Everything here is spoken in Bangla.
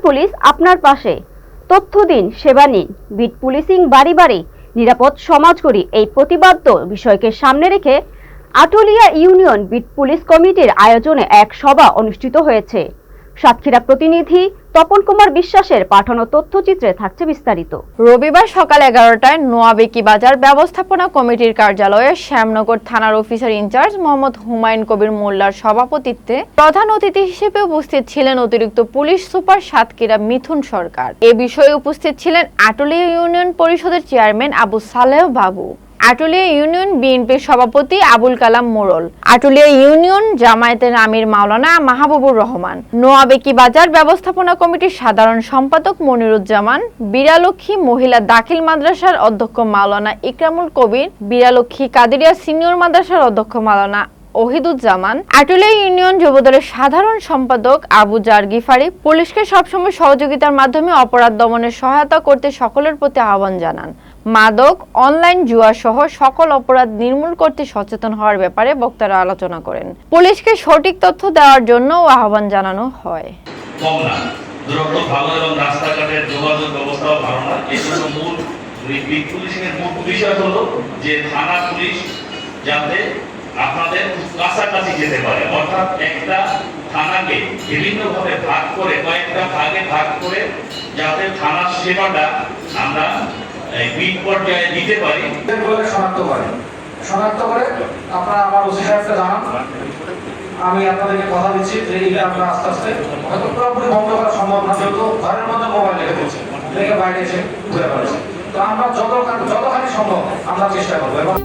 পুলিশ আপনার পাশে। তথ্য দিন, সেবা নিন। বিট পুলিশিং বাড়ি বাড়ি, নিরাপদ সমাজ গড়ি, এই প্রতিবাদ্য বিষয়কে সামনে রেখে আটুলিয়া ইউনিয়ন বিট পুলিশ কমিটির আয়োজনে এক সভা অনুষ্ঠিত হয়েছে। সাতক্ষীরা প্রতিনিধি তপন কুমার বিশ্বাসের পাঠানো তথ্যচিত্রে থাকছে বিস্তারিত। রবিবার সকাল 11টায় নোয়াবেকি বাজার ব্যবস্থাপনা কমিটির কার্যালয়ে শ্যামনগর থানার অফিসার ইনচার্জ মোহাম্মদ হুমায়ুন কবির মোল্লার সভাপতিত্বে প্রধান অতিথি হিসেবে উপস্থিত ছিলেন অতিরিক্ত পুলিশ সুপার সাতক্ষীরা মিথুন সরকার। এ বিষয়ে উপস্থিত ছিলেন আটুলিয়া ইউনিয়ন পরিষদের চেয়ারম্যান আবু সালেহ বাবু, আটুলিয়া ইউনিয়ন বিএনপির সভাপতি আবুল কালাম মোড়ল, আটুলিয়া ইউনিয়ন জামায়াতের আমির মাওলানা মাহবুবুর রহমান, নোয়াবেকি বাজার ব্যবস্থাপনা কমিটির সাধারণ সম্পাদক মনিরুজ্জামান, বীরালক্ষ্মী মহিলা দাখিল মাদ্রাসার অধ্যক্ষ মাওলানা ইকরামুল কবির, বীরালক্ষ্মী কাদেরিয়া সিনিয়র মাদ্রাসার অধ্যক্ষ মাওলানা ওহিদুজ্জামান, আটুলিয়া ইউনিয়ন যুবদলের সাধারণ সম্পাদক আবু জার গিফারি পুলিশকে সবসময় সহযোগিতার মাধ্যমে অপরাধ দমনে সহায়তা করতে সকলের প্রতি আহ্বান জানান। মাদক, অনলাইন জুয়া সহ সকল অপরাধ নির্মূল করতে সচেতন হওয়ার ব্যাপারে বক্তারা আলোচনা করেন। পুলিশকে সঠিক তথ্য দেওয়ার জন্য আহ্বান জানানো হয়। রাস্তাঘাটের যোগাযোগ ব্যবস্থাও ভালো না। এই জন্য মূল পুলিশের মূল বিষয় হলো যে থানা পুলিশ যাতে আপনাদের কাছাকাছি যেতে পারে, অর্থাৎ একটা থানাকে বিভিন্নভাবে ভাগ করে, কয়েকটা ভাগে ভাগ করে যাতে থানার সেবাটা আমরা বিট পর্যায়ে দিতে পারি। শনাক্ত করে আপনারা আমার ওসি সাহেবকে জানান। আমি আপনাদেরকে কথা দিচ্ছি যে এটা আপনারা আস্তে আস্তে হয়তো পুরোপুরি বন্ধ করা সম্ভব না, যেহেতু ঘরের মধ্যে মোবাইল রেখে দিচ্ছে, রেখে বাইরে এসে ঘুরে বেড়াচ্ছে। তো আমরা যতখানি সম্ভব আমরা চেষ্টা করবো। এবং